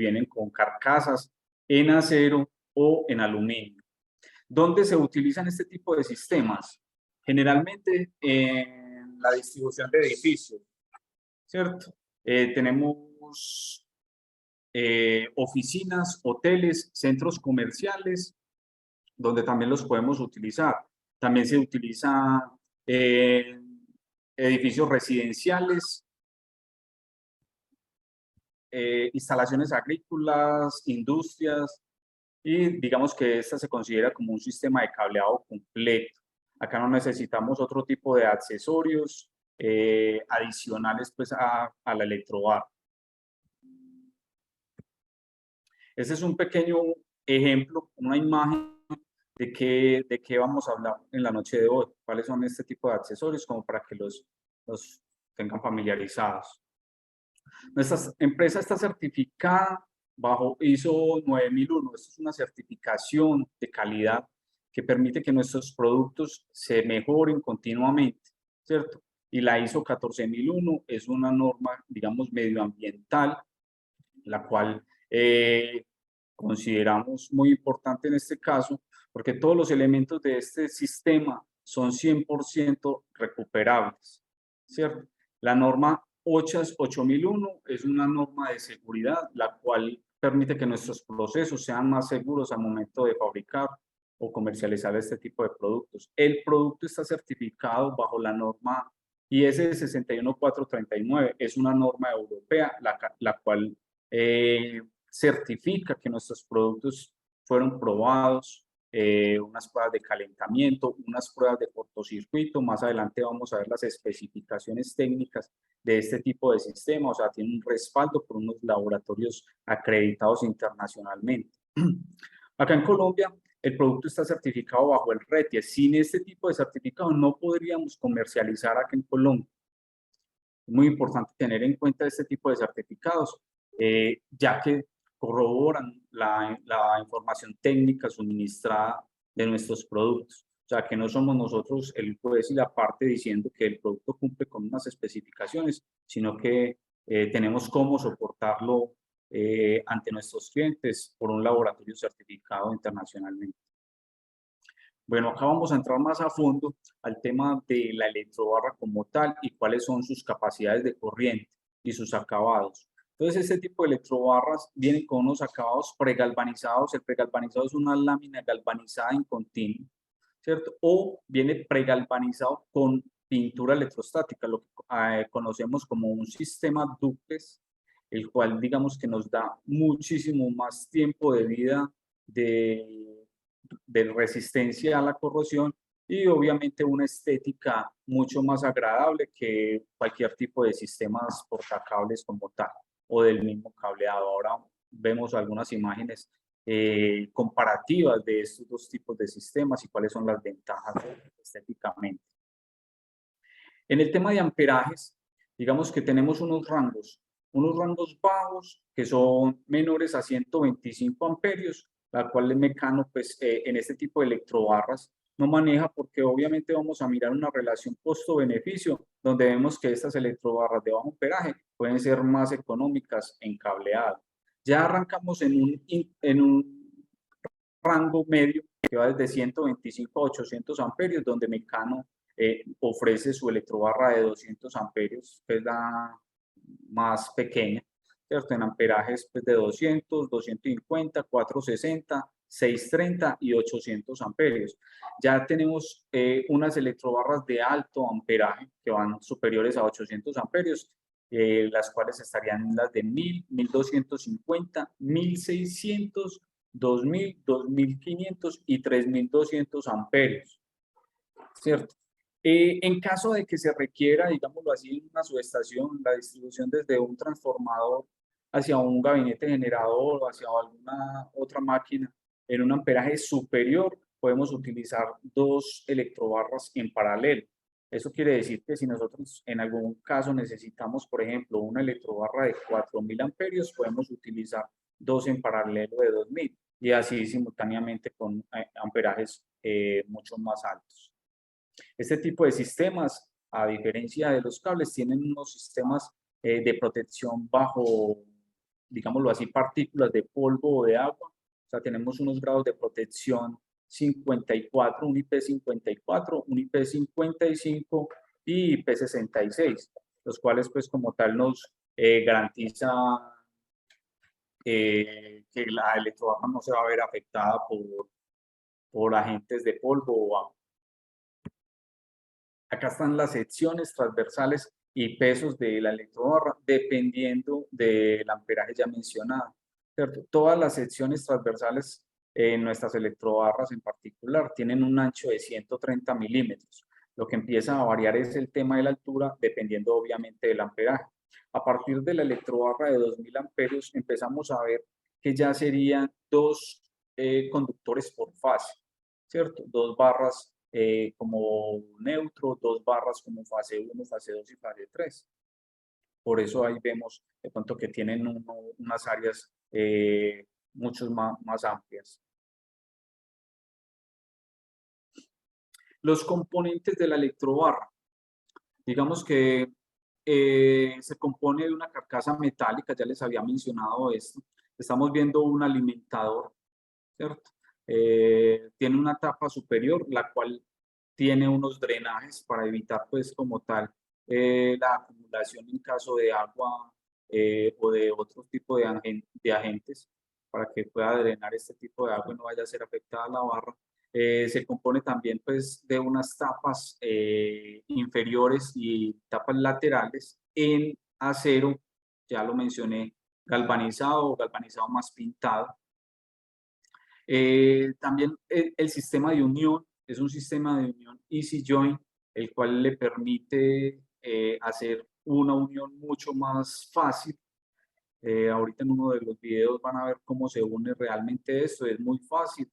vienen con carcasas en acero o en aluminio. ¿Dónde se utilizan este tipo de sistemas? Generalmente en la distribución de edificios, ¿cierto? Tenemos oficinas, hoteles, centros comerciales, donde también los podemos utilizar. También se utiliza edificios residenciales, instalaciones agrícolas, industrias, y digamos que esta se considera como un sistema de cableado completo. Acá no necesitamos otro tipo de accesorios adicionales pues, a la electrobarra. Este es un pequeño ejemplo, una imagen de qué vamos a hablar en la noche de hoy, cuáles son este tipo de accesorios, como para que los tengan familiarizados. Nuestra empresa está certificada bajo ISO 9001. Esto es una certificación de calidad que permite que nuestros productos se mejoren continuamente, ¿cierto? Y la ISO 14001 es una norma, digamos, medioambiental, la cual consideramos muy importante en este caso, porque todos los elementos de este sistema son 100% recuperables, ¿cierto? La norma OCHAS 8001 es una norma de seguridad, la cual permite que nuestros procesos sean más seguros al momento de fabricar o comercializar este tipo de productos. El producto está certificado bajo la norma IS 61439, es una norma europea, la cual certifica que nuestros productos fueron probados, unas pruebas de calentamiento, unas pruebas de cortocircuito. Más adelante vamos a ver las especificaciones técnicas de este tipo de sistema, o sea, tiene un respaldo por unos laboratorios acreditados internacionalmente. Acá en Colombia, el producto está certificado bajo el RETIE. Sin este tipo de certificado no podríamos comercializar acá en Colombia. Es muy importante tener en cuenta este tipo de certificados, ya que corroboran la información técnica suministrada de nuestros productos. O sea, que no somos nosotros el juez y la parte diciendo que el producto cumple con unas especificaciones, sino que tenemos cómo soportarlo ante nuestros clientes por un laboratorio certificado internacionalmente. Bueno, acá vamos a entrar más a fondo al tema de la electrobarra como tal y cuáles son sus capacidades de corriente y sus acabados. Entonces, este tipo de electrobarras vienen con unos acabados pregalvanizados. El pregalvanizado es una lámina galvanizada en continuo, ¿cierto? O viene pregalvanizado con pintura electrostática, lo que conocemos como un sistema dúplex, el cual digamos que nos da muchísimo más tiempo de vida de resistencia a la corrosión y obviamente una estética mucho más agradable que cualquier tipo de sistemas portacables como tal o del mismo cableado. Ahora vemos algunas imágenes comparativas de estos dos tipos de sistemas y cuáles son las ventajas estéticamente. En el tema de amperajes, digamos que tenemos unos rangos bajos que son menores a 125 amperios, la cual el mecano, pues, en este tipo de electrobarras no maneja, porque obviamente vamos a mirar una relación costo-beneficio, donde vemos que estas electrobarras de bajo amperaje pueden ser más económicas en cableado. Ya arrancamos en un rango medio que va desde 125 a 800 amperios, donde mecano ofrece su electrobarra de 200 amperios, que es la más pequeña, ¿cierto? En amperajes pues, de 200, 250, 460, 630 y 800 amperios. Ya tenemos unas electrobarras de alto amperaje que van superiores a 800 amperios, las cuales estarían las de 1000, 1250, 1600, 2000, 2500 y 3200 amperios, ¿cierto? En caso de que se requiera, digámoslo así, una subestación, la distribución desde un transformador hacia un gabinete generador o hacia alguna otra máquina en un amperaje superior, podemos utilizar dos electrobarras en paralelo. Eso quiere decir que si nosotros en algún caso necesitamos, por ejemplo, una electrobarra de 4000 amperios, podemos utilizar dos en paralelo de 2000 y así simultáneamente con amperajes mucho más altos. Este tipo de sistemas, a diferencia de los cables, tienen unos sistemas de protección bajo digámoslo así, partículas de polvo o de agua. O sea, tenemos unos grados de protección 54, un IP54, un IP55 y IP66, los cuales pues como tal nos garantiza que la electrobarra no se va a ver afectada por agentes de polvo o agua. Acá están las secciones transversales y pesos de la electrobarra, dependiendo del amperaje ya mencionado, ¿cierto? Todas las secciones transversales en nuestras electrobarras en particular tienen un ancho de 130 milímetros. Lo que empieza a variar es el tema de la altura, dependiendo obviamente del amperaje. A partir de la electrobarra de 2000 amperios empezamos a ver que ya serían dos conductores por fase, ¿cierto? Dos barras como neutro, dos barras como fase 1, fase 2 y fase 3. Por eso ahí vemos de pronto que tienen unas áreas mucho más amplias. Los componentes de la electrobarra. Digamos que se compone de una carcasa metálica, ya les había mencionado esto. Estamos viendo un alimentador, ¿cierto? Tiene una tapa superior, la cual tiene unos drenajes para evitar, pues, como tal, la acumulación en caso de agua o de otro tipo de agentes, para que pueda drenar este tipo de agua y no vaya a ser afectada la barra. Se compone también, pues, de unas tapas inferiores y tapas laterales en acero, ya lo mencioné, galvanizado o galvanizado más pintado. También el sistema de unión es un sistema de unión easy join, el cual le permite hacer una unión mucho más fácil. Ahorita en uno de los videos van a ver cómo se une realmente esto, es muy fácil.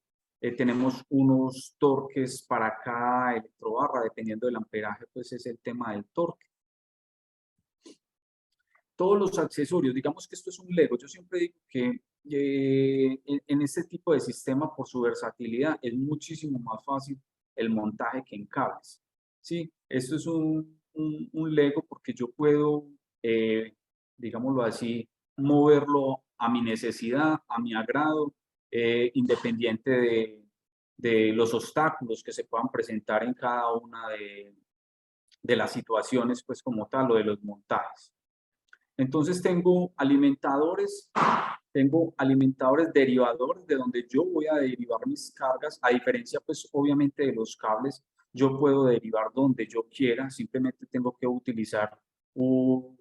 Tenemos unos torques para cada electrobarra, dependiendo del amperaje, pues es el tema del torque. Todos los accesorios, digamos que esto es un Lego. Yo siempre digo que en este tipo de sistema, por su versatilidad, es muchísimo más fácil el montaje que en cables. Sí, esto es un Lego porque yo puedo, digámoslo así, moverlo a mi necesidad, a mi agrado, independiente de los obstáculos que se puedan presentar en cada una de las situaciones, pues como tal, o de los montajes. Entonces tengo alimentadores derivadores de donde yo voy a derivar mis cargas, a diferencia pues obviamente de los cables, yo puedo derivar donde yo quiera, simplemente tengo que utilizar un,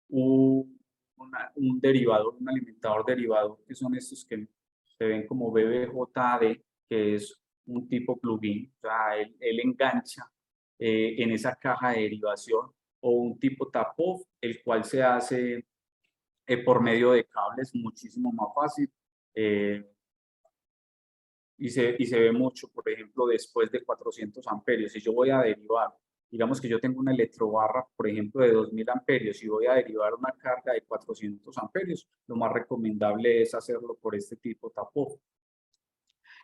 un derivador, un alimentador derivador, que son estos que se ven como BBJD, que es un tipo plugin, o sea, él engancha en esa caja de derivación, o un tipo tap-off, el cual se hace por medio de cables, muchísimo más fácil. Y se ve mucho, por ejemplo, después de 400 amperios. Si yo voy a derivar, digamos que yo tengo una electrobarra, por ejemplo, de 2000 amperios y voy a derivar una carga de 400 amperios, lo más recomendable es hacerlo por este tipo tap-off.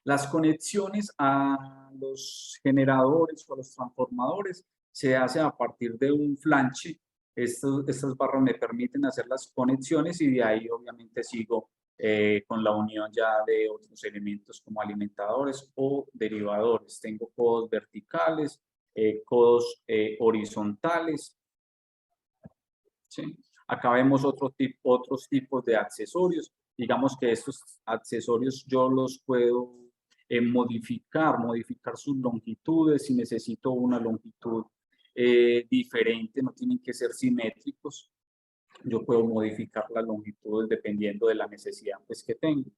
Las conexiones a los generadores o a los transformadores se hacen a partir de un flanche. Estas barras me permiten hacer las conexiones y de ahí obviamente sigo con la unión ya de otros elementos como alimentadores o derivadores. Tengo codos verticales, codos horizontales. ¿Sí? Acá vemos otros tipos de accesorios. Digamos que estos accesorios yo los puedo modificar sus longitudes. Si necesito una longitud diferente, no tienen que ser simétricos. Yo puedo modificar las longitudes dependiendo de la necesidad pues, que tengo.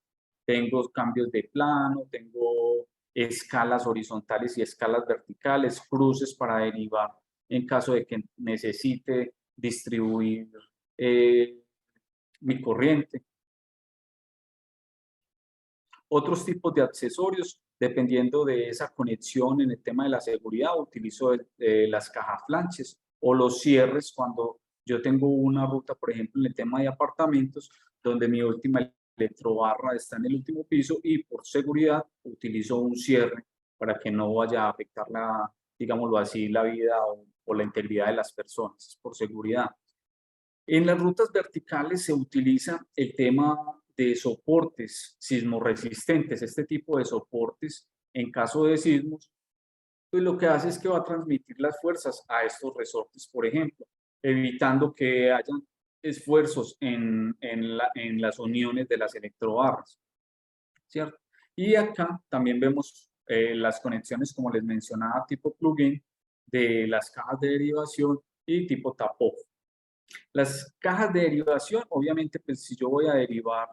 Tengo cambios de plano, tengo escalas horizontales y escalas verticales, cruces para derivar en caso de que necesite distribuir mi corriente. Otros tipos de accesorios, dependiendo de esa conexión en el tema de la seguridad, utilizo las cajas flanches o los cierres cuando yo tengo una ruta, por ejemplo, en el tema de apartamentos, donde mi última electrobarra está en el último piso y por seguridad utilizo un cierre para que no vaya a afectar digámoslo así, la vida o la integridad de las personas, por seguridad. En las rutas verticales se utiliza el tema de soportes sismorresistentes. Este tipo de soportes, en caso de sismos, pues lo que hace es que va a transmitir las fuerzas a estos resortes, por ejemplo, evitando que haya esfuerzos en las uniones de las electrobarras, ¿cierto? Y acá también vemos las conexiones, como les mencionaba, tipo plugin, de las cajas de derivación y tipo tap-off. Las cajas de derivación, obviamente, pues si yo voy a derivar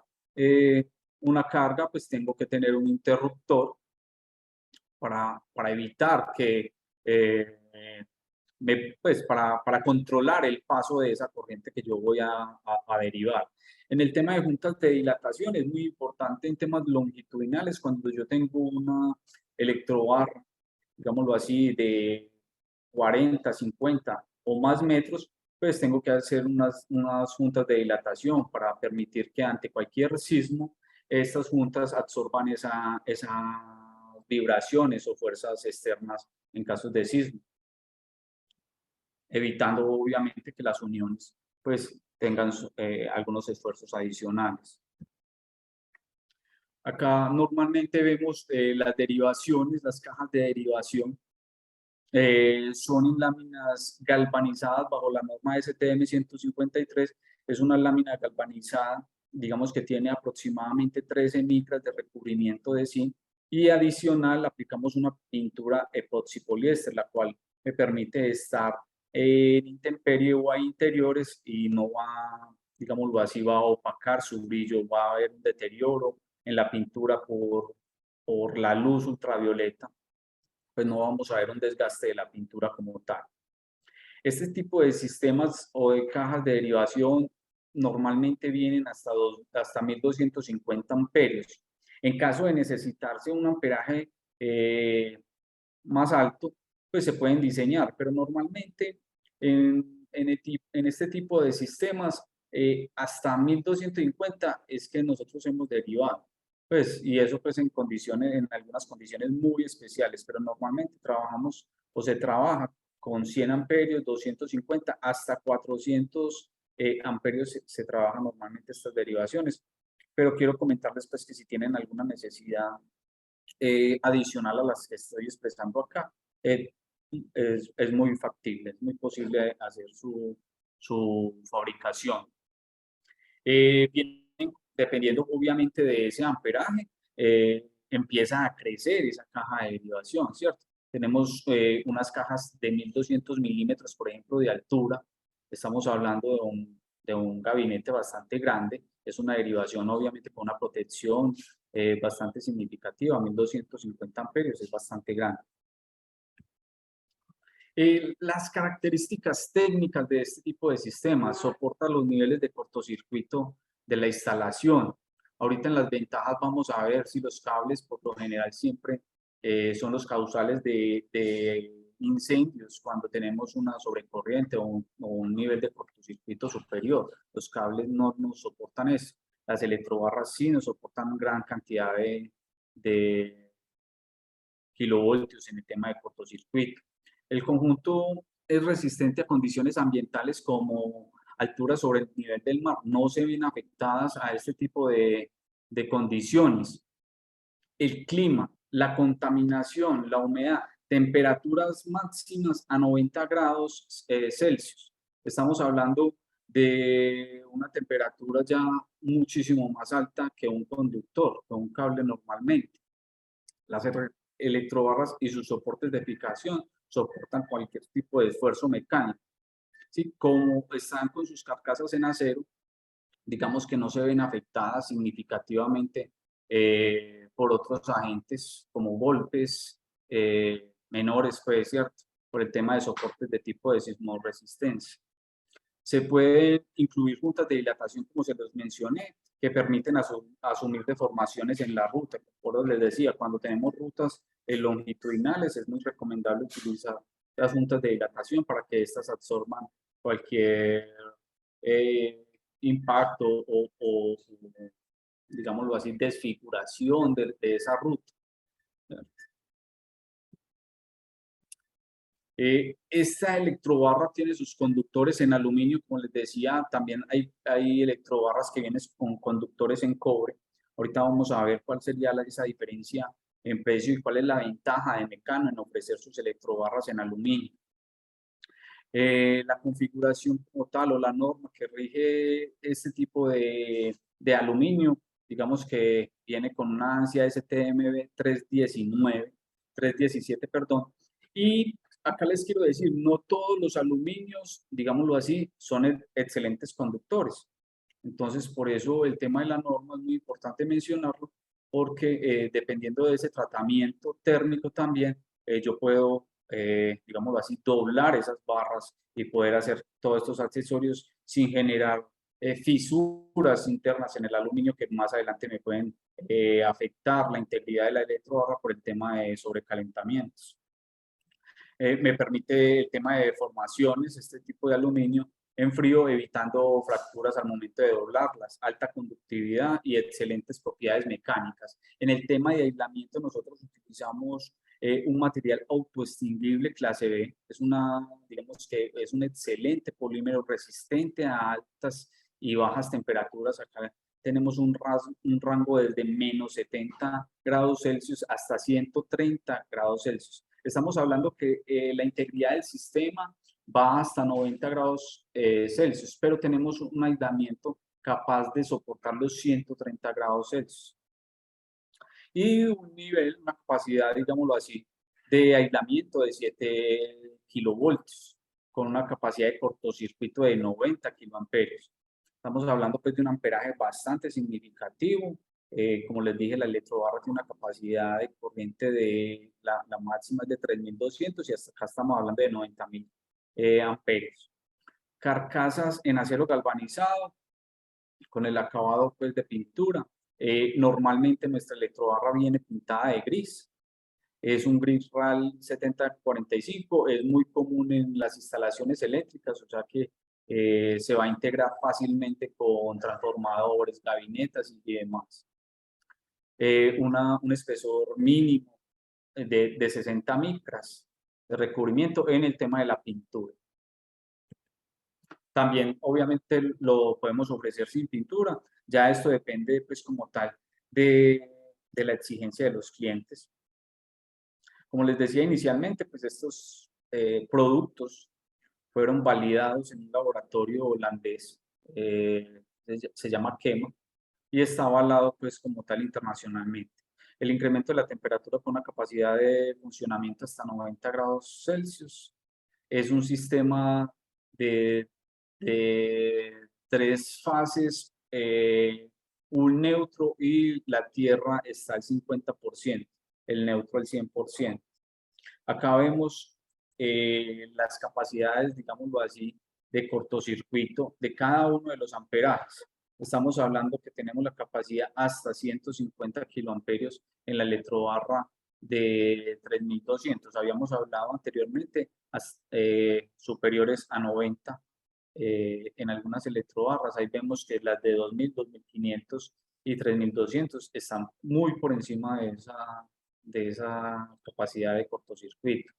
una carga, pues tengo que tener un interruptor para evitar que, pues para controlar el paso de esa corriente que yo voy a derivar. En el tema de juntas de dilatación es muy importante en temas longitudinales, cuando yo tengo una electrobarra, digámoslo así, de 40, 50 o más metros, pues tengo que hacer unas juntas de dilatación para permitir que ante cualquier sismo, estas juntas absorban esas vibraciones o fuerzas externas en casos de sismo, evitando obviamente que las uniones pues tengan algunos esfuerzos adicionales. Acá normalmente vemos las derivaciones, las cajas de derivación. Son en láminas galvanizadas bajo la norma STM 153. Es una lámina galvanizada, digamos que tiene aproximadamente 13 micras de recubrimiento de zinc, y adicional aplicamos una pintura epoxi poliéster, la cual me permite estar en intemperie o a interiores y no va, digámoslo así, va a opacar su brillo, va a haber un deterioro en la pintura por la luz ultravioleta, pues no vamos a ver un desgaste de la pintura como tal. Este tipo de sistemas o de cajas de derivación normalmente vienen hasta 1250 amperios. En caso de necesitarse un amperaje más alto, pues se pueden diseñar, pero normalmente en este tipo de sistemas hasta 1250 es que nosotros hemos derivado. Pues, y eso pues en algunas condiciones muy especiales, pero normalmente trabajamos o se trabaja con 100 amperios, 250 hasta 400 amperios se trabajan normalmente estas derivaciones. Pero quiero comentarles pues que si tienen alguna necesidad adicional a las que estoy expresando acá, es muy factible, es muy posible hacer su fabricación. Bien, dependiendo obviamente de ese amperaje, empieza a crecer esa caja de derivación, ¿cierto? Tenemos unas cajas de 1200 milímetros, por ejemplo, de altura. Estamos hablando de un gabinete bastante grande. Es una derivación, obviamente, con una protección bastante significativa. 1250 amperios es bastante grande. Las características técnicas de este tipo de sistemas: soporta los niveles de cortocircuito de la instalación. Ahorita en las ventajas vamos a ver si los cables, por lo general, siempre son los causales de incendios cuando tenemos una sobrecorriente o un nivel de cortocircuito superior. Los cables no nos soportan eso. Las electrobarras sí nos soportan gran cantidad de kilovoltios en el tema de cortocircuito. El conjunto es resistente a condiciones ambientales como altura sobre el nivel del mar. No se ven afectadas a este tipo de condiciones. El clima, la contaminación, la humedad, temperaturas máximas a 90 grados Celsius. Estamos hablando de una temperatura ya muchísimo más alta que un conductor, que un cable normalmente. Las electrobarras y sus soportes de fijación soportan cualquier tipo de esfuerzo mecánico. ¿Sí? Como están con sus carcasas en acero, digamos que no se ven afectadas significativamente por otros agentes como golpes menores, pues, ¿cierto? Por el tema de soportes de tipo de sismoresistencia. Se pueden incluir juntas de dilatación, como se los mencioné, que permiten asumir deformaciones en la ruta. Por eso les decía, cuando tenemos rutas longitudinales, es muy recomendable utilizar las juntas de dilatación para que éstas absorban cualquier eh, impacto o, digámoslo así, desfiguración de esa ruta. Esta electrobarra tiene sus conductores en aluminio, como les decía, también hay electrobarras que vienen con conductores en cobre. Ahorita vamos a ver cuál sería esa diferencia en precio y cuál es la ventaja de Mecano en ofrecer sus electrobarras en aluminio. La configuración como tal o la norma que rige este tipo de aluminio, digamos que viene con una ANSI STM 317, perdón, y acá les quiero decir, no todos los aluminios, digámoslo así, son excelentes conductores. Entonces, por eso el tema de la norma es muy importante mencionarlo, porque dependiendo de ese tratamiento térmico también, yo puedo, digámoslo así, doblar esas barras y poder hacer todos estos accesorios sin generar fisuras internas en el aluminio que más adelante me pueden afectar la integridad de la electrobarra por el tema de sobrecalentamientos. Me permite el tema de deformaciones, este tipo de aluminio en frío, evitando fracturas al momento de doblarlas, alta conductividad y excelentes propiedades mecánicas. En el tema de aislamiento nosotros utilizamos un material autoextinguible clase B, digamos que es un excelente polímero resistente a altas y bajas temperaturas. Acá tenemos un rango desde menos 70 grados Celsius hasta 130 grados Celsius. Estamos hablando que la integridad del sistema va hasta 90 grados Celsius, pero tenemos un aislamiento capaz de soportar los 130 grados Celsius. Y un nivel, una capacidad, digámoslo así, de aislamiento de 7 kilovoltios, con una capacidad de cortocircuito de 90 kiloamperios. Estamos hablando pues de un amperaje bastante significativo. Como les dije, la electrobarra tiene una capacidad de corriente de la máxima es de 3200 y hasta acá estamos hablando de 90.000 amperios. Carcasas en acero galvanizado con el acabado pues de pintura. Normalmente nuestra electrobarra viene pintada de gris. Es un gris RAL 7045, es muy común en las instalaciones eléctricas, o sea que se va a integrar fácilmente con transformadores, gabinetas y demás. Un espesor mínimo de 60 micras de recubrimiento en el tema de la pintura. También, obviamente, lo podemos ofrecer sin pintura. Ya esto depende, pues, como tal, de la exigencia de los clientes. Como les decía inicialmente, pues estos productos fueron validados en un laboratorio holandés, se llama KEMA, y está avalado pues como tal internacionalmente. El incremento de la temperatura con una capacidad de funcionamiento hasta 90 grados Celsius es un sistema de 3 fases, un neutro y la Tierra está al 50%, el neutro al 100%. Acá vemos las capacidades, digámoslo así, de cortocircuito de cada uno de los amperajes. Estamos hablando que tenemos la capacidad hasta 150 kiloamperios en la electrobarra de 3200. Habíamos hablado anteriormente superiores a 90 en algunas electrobarras. Ahí vemos que las de 2000, 2500 y 3200 están muy por encima de esa capacidad de cortocircuito.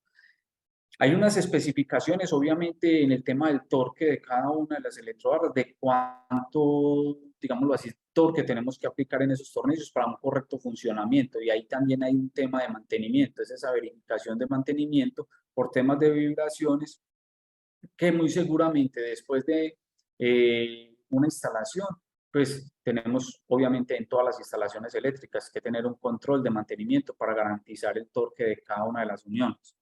Hay unas especificaciones, obviamente, en el tema del torque de cada una de las electrobarras, de cuánto, digámoslo así, torque tenemos que aplicar en esos tornillos para un correcto funcionamiento. Y ahí también hay un tema de mantenimiento, es esa verificación de mantenimiento por temas de vibraciones, que muy seguramente después de una instalación, pues tenemos obviamente en todas las instalaciones eléctricas que tener un control de mantenimiento para garantizar el torque de cada una de las uniones.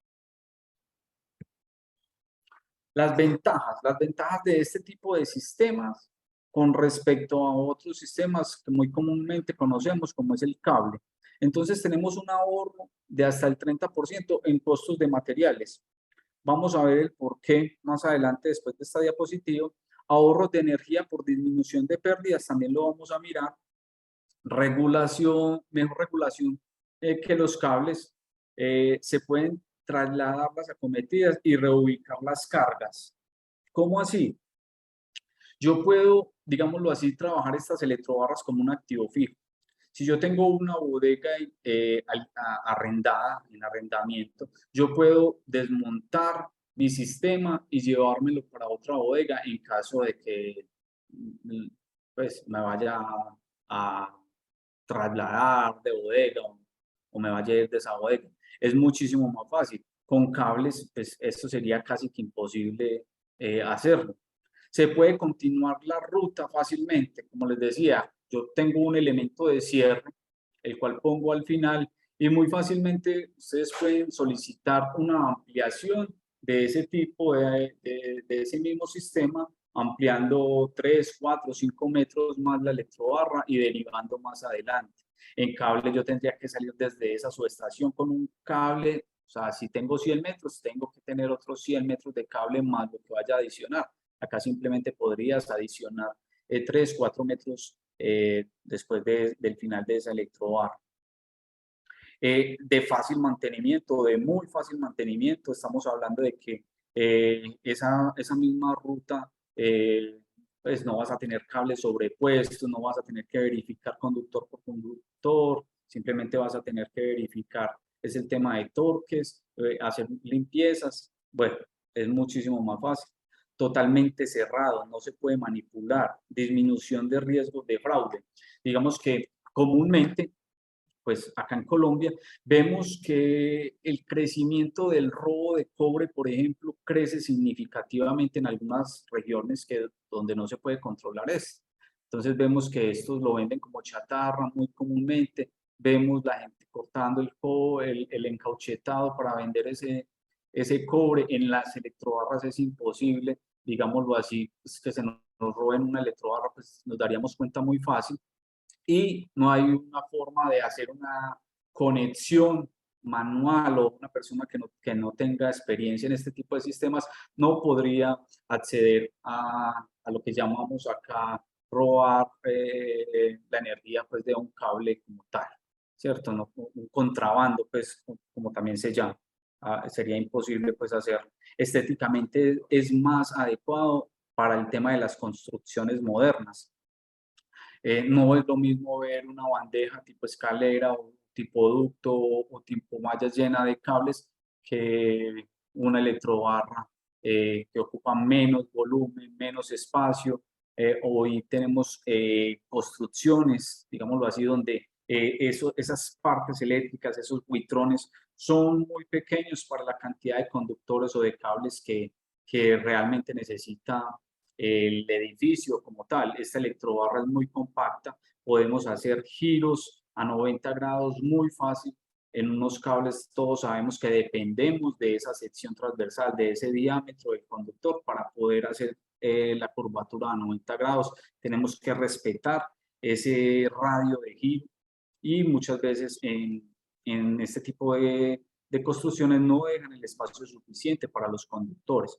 Las ventajas de este tipo de sistemas con respecto a otros sistemas que muy comúnmente conocemos, como es el cable. Entonces tenemos un ahorro de hasta el 30% en costos de materiales. Vamos a ver el por qué más adelante después de esta diapositiva. Ahorros de energía por disminución de pérdidas, también lo vamos a mirar. Mejor regulación que los cables. Se pueden trasladar las acometidas y reubicar las cargas. ¿Cómo así? Yo puedo, digámoslo así, trabajar estas electrobarras como un activo fijo. Si yo tengo una bodega arrendada, en arrendamiento, yo puedo desmontar mi sistema y llevármelo para otra bodega en caso de que pues, me vaya a trasladar de bodega o me vaya a ir de esa bodega. Es muchísimo más fácil. Con cables, pues esto sería casi que imposible hacerlo. Se puede continuar la ruta fácilmente, como les decía, yo tengo un elemento de cierre, el cual pongo al final y muy fácilmente ustedes pueden solicitar una ampliación de ese tipo de ese mismo sistema, ampliando 3, 4, 5 metros más la electrobarra y derivando más adelante. En cable yo tendría que salir desde esa subestación con un cable, o sea, si tengo 100 metros, tengo que tener otros 100 metros de cable más lo que vaya a adicionar. Acá simplemente podrías adicionar 3, 4 metros después del final de esa electrobarra. De fácil mantenimiento, de muy fácil mantenimiento, estamos hablando de que esa misma ruta, pues no vas a tener cables sobrepuestos, no vas a tener que verificar conductor por conductor, simplemente vas a tener que verificar, es el tema de torques, hacer limpiezas, bueno, es muchísimo más fácil. Totalmente cerrado, no se puede manipular, disminución de riesgos de fraude. Digamos que comúnmente pues acá en Colombia, vemos que el crecimiento del robo de cobre, por ejemplo, crece significativamente en algunas regiones donde no se puede controlar esto. Entonces vemos que estos lo venden como chatarra muy comúnmente, vemos la gente cortando el encauchetado para vender ese cobre. En las electrobarras es imposible, digámoslo así, pues, que se nos roben una electrobarra, pues nos daríamos cuenta muy fácil y no hay una forma de hacer una conexión manual o una persona que no tenga experiencia en este tipo de sistemas no podría acceder a lo que llamamos acá robar la energía pues de un cable como tal, ¿cierto? No, un contrabando pues como también se llama. Sería imposible pues hacer. Estéticamente es más adecuado para el tema de las construcciones modernas. No es lo mismo ver una bandeja tipo escalera o tipo ducto o tipo malla llena de cables que una electrobarra que ocupa menos volumen, menos espacio. Hoy tenemos construcciones, digámoslo así, donde esas partes eléctricas, esos buitrones, son muy pequeños para la cantidad de conductores o de cables que realmente necesita el edificio como tal. Esta electrobarra es muy compacta, podemos hacer giros a 90 grados muy fácil. En unos cables todos sabemos que dependemos de esa sección transversal, de ese diámetro del conductor para poder hacer la curvatura a 90 grados. Tenemos que respetar ese radio de giro y muchas veces en este tipo de construcciones no dejan el espacio suficiente para los conductores,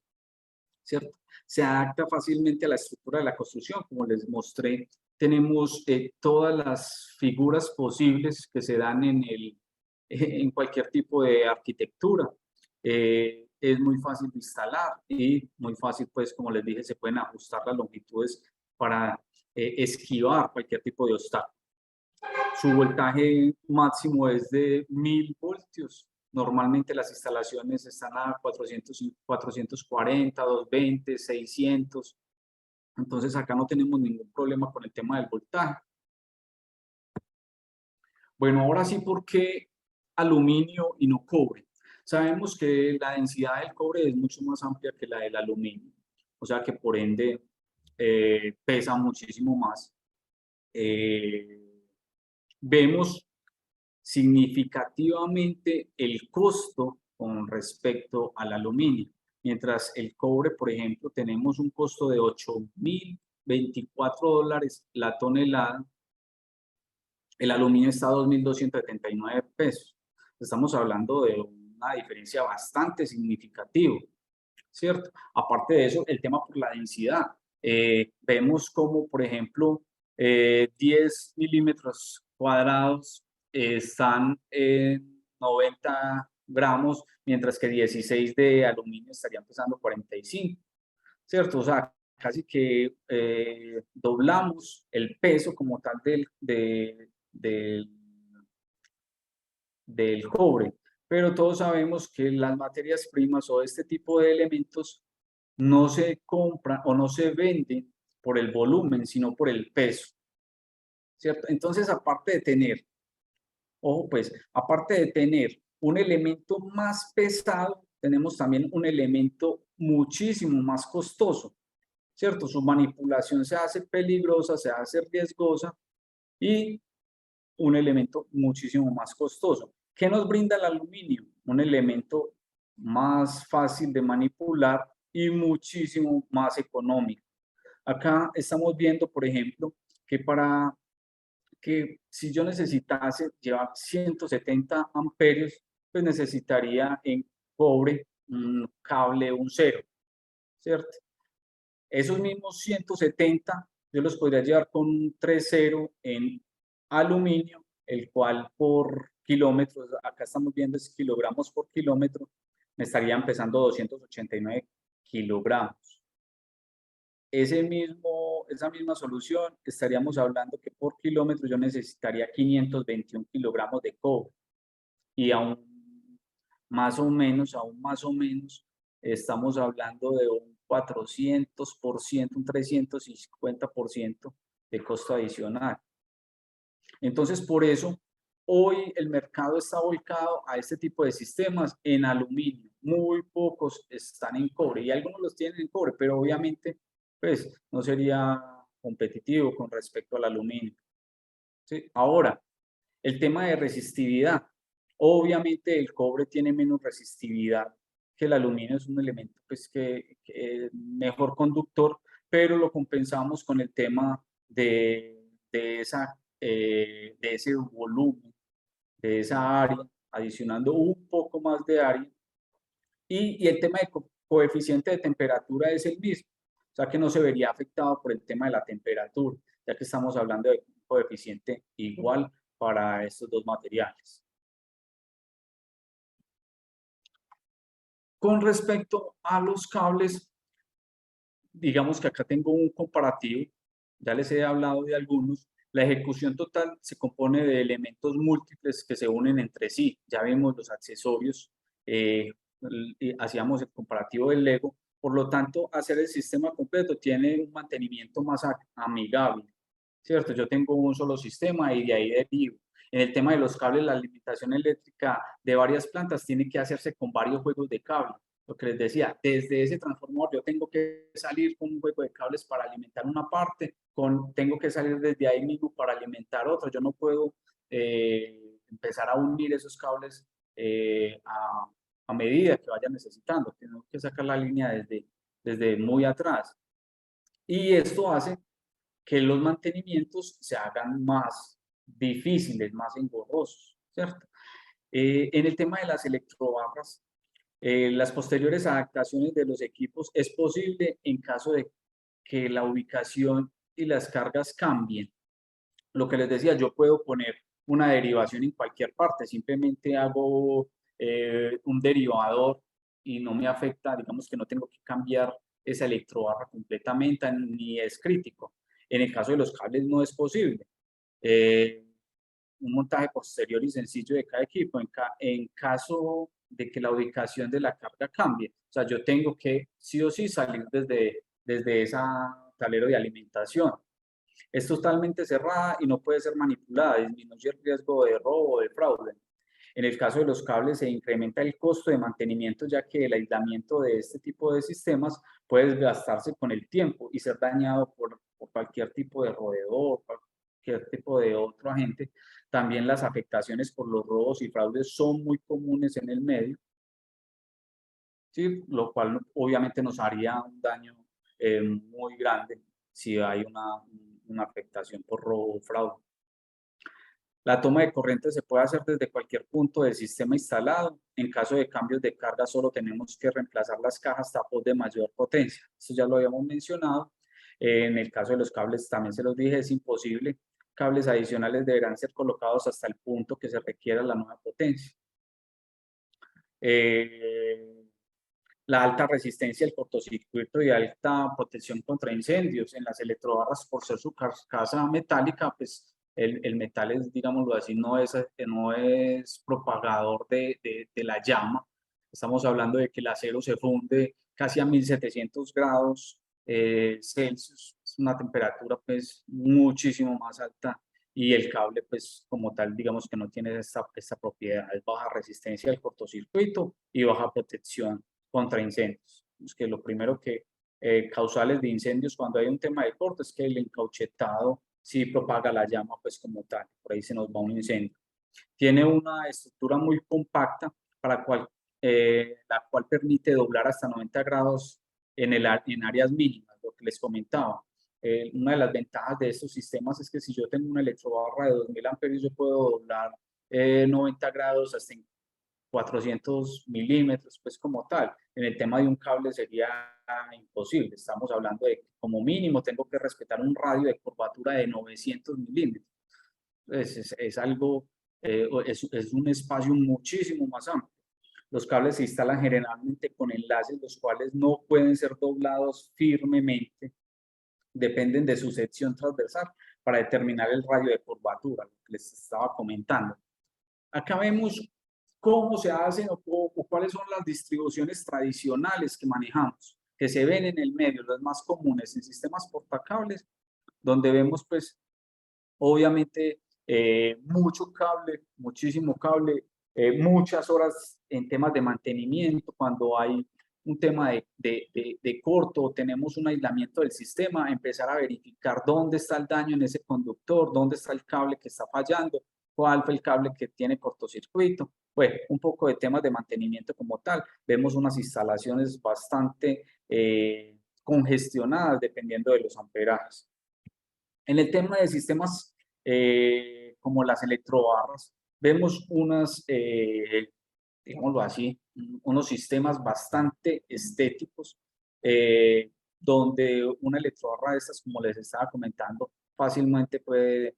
¿cierto? Se adapta fácilmente a la estructura de la construcción, como les mostré. Tenemos todas las figuras posibles que se dan en cualquier tipo de arquitectura. Es muy fácil de instalar y muy fácil, pues, como les dije, se pueden ajustar las longitudes para esquivar cualquier tipo de obstáculo. Su voltaje máximo es de 1000 voltios. Normalmente las instalaciones están a 400, 440, 220, 600. Entonces acá no tenemos ningún problema con el tema del voltaje. Bueno, ahora sí, ¿por qué aluminio y no cobre? Sabemos que la densidad del cobre es mucho más amplia que la del aluminio. O sea que por ende pesa muchísimo más. Vemos significativamente el costo con respecto al aluminio. Mientras el cobre, por ejemplo, tenemos un costo de $8.024 la tonelada, el aluminio está a $2.279. Estamos hablando de una diferencia bastante significativa, ¿cierto? Aparte de eso, el tema por la densidad. Vemos como, por ejemplo, 10 milímetros cuadrados están en 90 gramos, mientras que 16 de aluminio estarían pesando 45, ¿cierto? O sea, casi que doblamos el peso como tal del cobre. Pero todos sabemos que las materias primas o este tipo de elementos no se compran o no se venden por el volumen, sino por el peso, ¿cierto? Entonces, aparte de tener, ojo pues, aparte de tener un elemento más pesado, tenemos también un elemento muchísimo más costoso, ¿cierto? Su manipulación se hace peligrosa, se hace riesgosa y un elemento muchísimo más costoso. ¿Qué nos brinda el aluminio? Un elemento más fácil de manipular y muchísimo más económico. Acá estamos viendo, por ejemplo, que si yo necesitase llevar 170 amperios, pues necesitaría en cobre un cable, un cero, ¿cierto? Esos mismos 170 yo los podría llevar con un 3.0 en aluminio, el cual por kilómetros, acá estamos viendo es kilogramos por kilómetro, me estarían pesando 289 kilogramos. Esa misma solución, estaríamos hablando que por kilómetro yo necesitaría 521 kilogramos de cobre. Y aún más o menos, estamos hablando de un 400%, un 350% de costo adicional. Entonces, por eso, hoy el mercado está volcado a este tipo de sistemas en aluminio. Muy pocos están en cobre y algunos los tienen en cobre, pero obviamente, pues, no sería competitivo con respecto al aluminio. ¿Sí? Ahora, el tema de resistividad. Obviamente el cobre tiene menos resistividad que el aluminio, es un elemento pues, que es mejor conductor, pero lo compensamos con el tema de ese volumen, de esa área, adicionando un poco más de área. Y el tema de coeficiente de temperatura es el mismo, o sea que no se vería afectado por el tema de la temperatura, ya que estamos hablando de un coeficiente igual para estos dos materiales. Con respecto a los cables, digamos que acá tengo un comparativo, ya les he hablado de algunos. La ejecución total se compone de elementos múltiples que se unen entre sí. Ya vimos los accesorios, hacíamos el comparativo del Lego. Por lo tanto, hacer el sistema completo tiene un mantenimiento más amigable, ¿cierto? Yo tengo un solo sistema y de ahí derivo. En el tema de los cables, la limitación eléctrica de varias plantas tiene que hacerse con varios juegos de cable. Lo que les decía, desde ese transformador yo tengo que salir con un juego de cables para alimentar una parte, tengo que salir desde ahí mismo para alimentar otra. Yo no puedo empezar a unir esos cables a medida que vaya necesitando. Tengo que sacar la línea desde muy atrás. Y esto hace que los mantenimientos se hagan más difíciles, más engorrosos, ¿cierto? En el tema de las electrobarras, las posteriores adaptaciones de los equipos es posible en caso de que la ubicación y las cargas cambien. Lo que les decía, yo puedo poner una derivación en cualquier parte, simplemente hago un derivador y no me afecta, digamos que no tengo que cambiar esa electrobarra completamente, ni es crítico. En el caso de los cables no es posible. Un montaje posterior y sencillo de cada equipo en caso de que la ubicación de la carga cambie. O sea, yo tengo que sí o sí salir desde esa tablero de alimentación. Es totalmente cerrada y no puede ser manipulada, disminuye el riesgo de robo o de fraude. En el caso de los cables se incrementa el costo de mantenimiento, ya que el aislamiento de este tipo de sistemas puede desgastarse con el tiempo y ser dañado por cualquier tipo de roedor, cualquier tipo de otro agente. También las afectaciones por los robos y fraudes son muy comunes en el medio, ¿sí? Lo cual obviamente nos haría un daño muy grande si hay una afectación por robo o fraude. La toma de corriente se puede hacer desde cualquier punto del sistema instalado. En caso de cambios de carga, solo tenemos que reemplazar las cajas tapón de mayor potencia. Esto ya lo habíamos mencionado. En el caso de los cables, también se los dije, es imposible. Cables adicionales deberán ser colocados hasta el punto que se requiera la nueva potencia. La alta resistencia al cortocircuito y alta protección contra incendios en las electrobarras, por ser su carcasa metálica, pues el metal es, digámoslo así, no es propagador de la llama. Estamos hablando de que el acero se funde casi a 1700 grados Celsius, es una temperatura pues muchísimo más alta, y el cable pues como tal digamos que no tiene esta propiedad, es baja resistencia al cortocircuito y baja protección contra incendios. Es que lo primero que causales de incendios cuando hay un tema de corte es que el encauchetado sí propaga la llama pues como tal, por ahí se nos va un incendio. Tiene una estructura muy compacta para la cual permite doblar hasta 90 grados en áreas mínimas, lo que les comentaba. Una de las ventajas de estos sistemas es que si yo tengo una electrobarra de 2000 amperios, yo puedo doblar 90 grados hasta 400 milímetros, pues como tal. En el tema de un cable sería imposible. Estamos hablando de que como mínimo tengo que respetar un radio de curvatura de 900 milímetros. Es algo, es un espacio muchísimo más amplio. Los cables se instalan generalmente con enlaces los cuales no pueden ser doblados firmemente, dependen de su sección transversal para determinar el radio de curvatura, lo que les estaba comentando. Acá vemos cómo se hacen o cuáles son las distribuciones tradicionales que manejamos, que se ven en el medio, las más comunes en sistemas portacables, donde vemos pues obviamente mucho cable, muchísimo cable, muchas horas en temas de mantenimiento, cuando hay un tema de corto, tenemos un aislamiento del sistema, empezar a verificar dónde está el daño en ese conductor, dónde está el cable que está fallando, cuál fue el cable que tiene cortocircuito. Pues un poco de temas de mantenimiento como tal. Vemos unas instalaciones bastante congestionadas dependiendo de los amperajes. En el tema de sistemas como las electrobarras, vemos digámoslo así, unos sistemas bastante estéticos, donde una electrobarra de estas, como les estaba comentando, fácilmente puede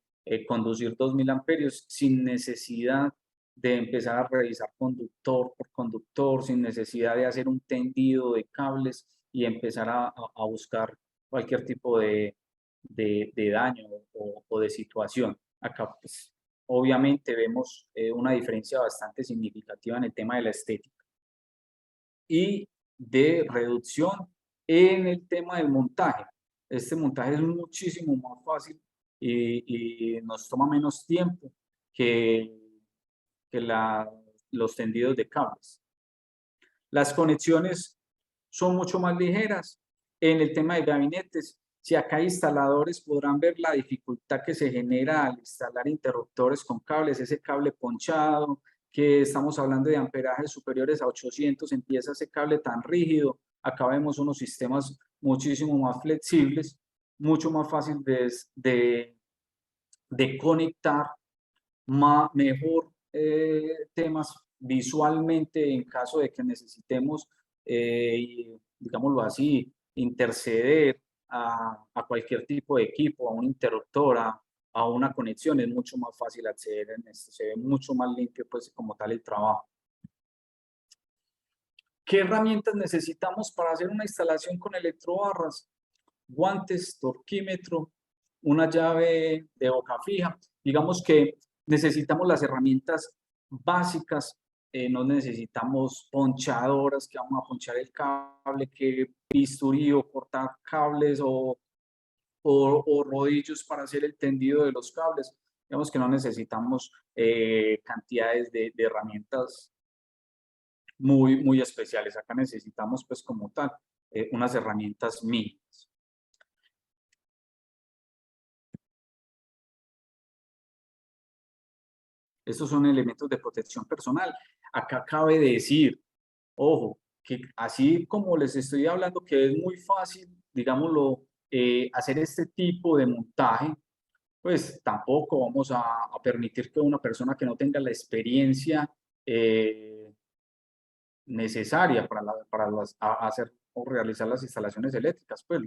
conducir 2000 amperios sin necesidad de empezar a revisar conductor por conductor, sin necesidad de hacer un tendido de cables y empezar a buscar cualquier tipo de daño o de situación. Acá, pues, obviamente vemos una diferencia bastante significativa en el tema de la estética y de reducción en el tema del montaje. Este montaje es muchísimo más fácil y nos toma menos tiempo que los tendidos de cables. Las conexiones son mucho más ligeras. En el tema de gabinetes, si acá hay instaladores, podrán ver la dificultad que se genera al instalar interruptores con cables, ese cable ponchado, que estamos hablando de amperajes superiores a 800, empieza ese cable tan rígido. Acá vemos unos sistemas muchísimo más flexibles, mucho más fácil de conectar, mejor temas visualmente en caso de que necesitemos, digámoslo así, interceder a cualquier tipo de equipo, a un interruptor, a una conexión, es mucho más fácil acceder en esto, se ve mucho más limpio pues como tal el trabajo. ¿Qué herramientas necesitamos para hacer una instalación con electrobarras? Guantes, torquímetro, una llave de boca fija. Digamos que necesitamos las herramientas básicas, no necesitamos ponchadoras que vamos a ponchar el cable, que bisturí o cortar cables o rodillos para hacer el tendido de los cables. Digamos que no necesitamos cantidades de herramientas muy especiales. Acá necesitamos pues como tal unas herramientas mínimas. Estos son elementos de protección personal. Acá cabe decir, ojo, que así como les estoy hablando que es muy fácil, digámoslo, hacer este tipo de montaje, pues tampoco vamos a permitir que una persona que no tenga la experiencia necesaria para hacer o realizar las instalaciones eléctricas, pues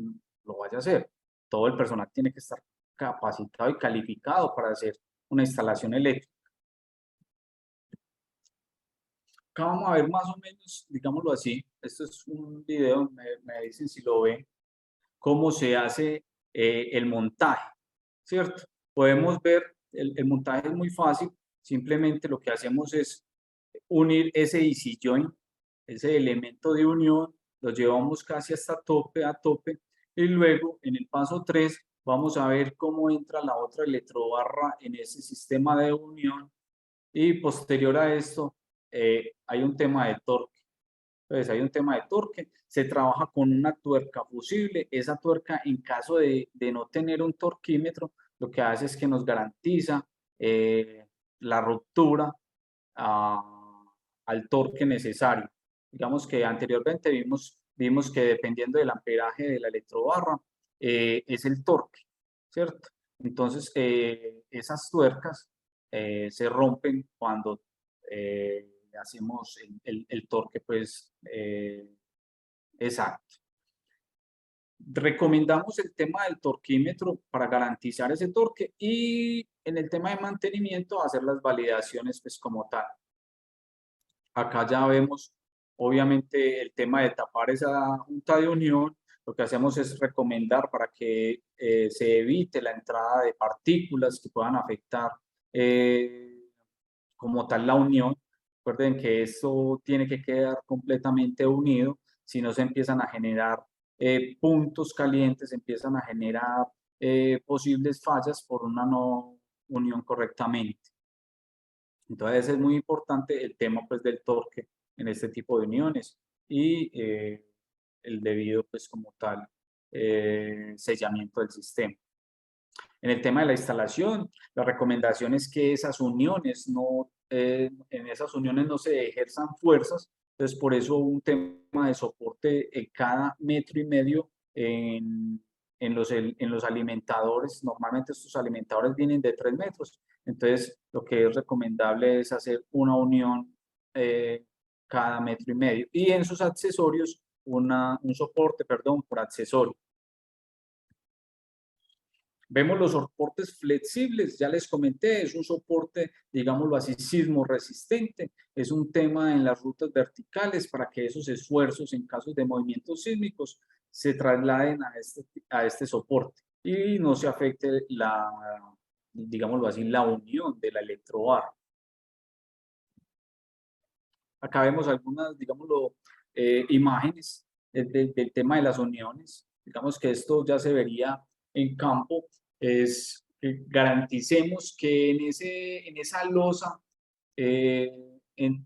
lo vaya a hacer. Todo el personal tiene que estar capacitado y calificado para hacer una instalación eléctrica. Acá vamos a ver más o menos, digámoslo así, esto es un video, me dicen si lo ven, cómo se hace el montaje, ¿cierto? Podemos ver el montaje es muy fácil, simplemente lo que hacemos es unir ese easy join, ese elemento de unión, lo llevamos casi hasta tope, a tope, y luego en el paso 3 vamos a ver cómo entra la otra electrobarra en ese sistema de unión, y posterior a esto hay un tema de torque. Entonces hay un tema de torque, se trabaja con una tuerca fusible, esa tuerca en caso de no tener un torquímetro, lo que hace es que nos garantiza la ruptura al torque necesario. Digamos que anteriormente vimos que dependiendo del amperaje de la electrobarra, es el torque, ¿cierto? Entonces, esas tuercas se rompen cuando hacemos el torque, pues, exacto. Recomendamos el tema del torquímetro para garantizar ese torque, y en el tema de mantenimiento hacer las validaciones, pues, como tal. Acá ya vemos, obviamente, el tema de tapar esa junta de unión. Lo que hacemos es recomendar para que se evite la entrada de partículas que puedan afectar como tal la unión. Recuerden que esto tiene que quedar completamente unido, si no se empiezan a generar puntos calientes, se empiezan a generar posibles fallas por una no unión correctamente. Entonces es muy importante el tema, pues, del torque en este tipo de uniones, y el debido, pues, como tal, sellamiento del sistema. En el tema de la instalación, la recomendación es que esas uniones en esas uniones no se ejerzan fuerzas. Entonces, por eso un tema de soporte en cada metro y medio en los alimentadores. Normalmente estos alimentadores vienen de 3 metros. Entonces, lo que es recomendable es hacer una unión cada metro y medio. Y en sus accesorios, un soporte, perdón, por accesorio. Vemos los soportes flexibles, ya les comenté, es un soporte, digámoslo así, sismo resistente. Es un tema en las rutas verticales para que esos esfuerzos en casos de movimientos sísmicos se trasladen a este soporte y no se afecte digámoslo así, la unión de la electrobarra. Acá vemos algunas, digámoslo, imágenes del tema de las uniones. Digamos que esto ya se vería en campo, es que garanticemos que en esa losa, en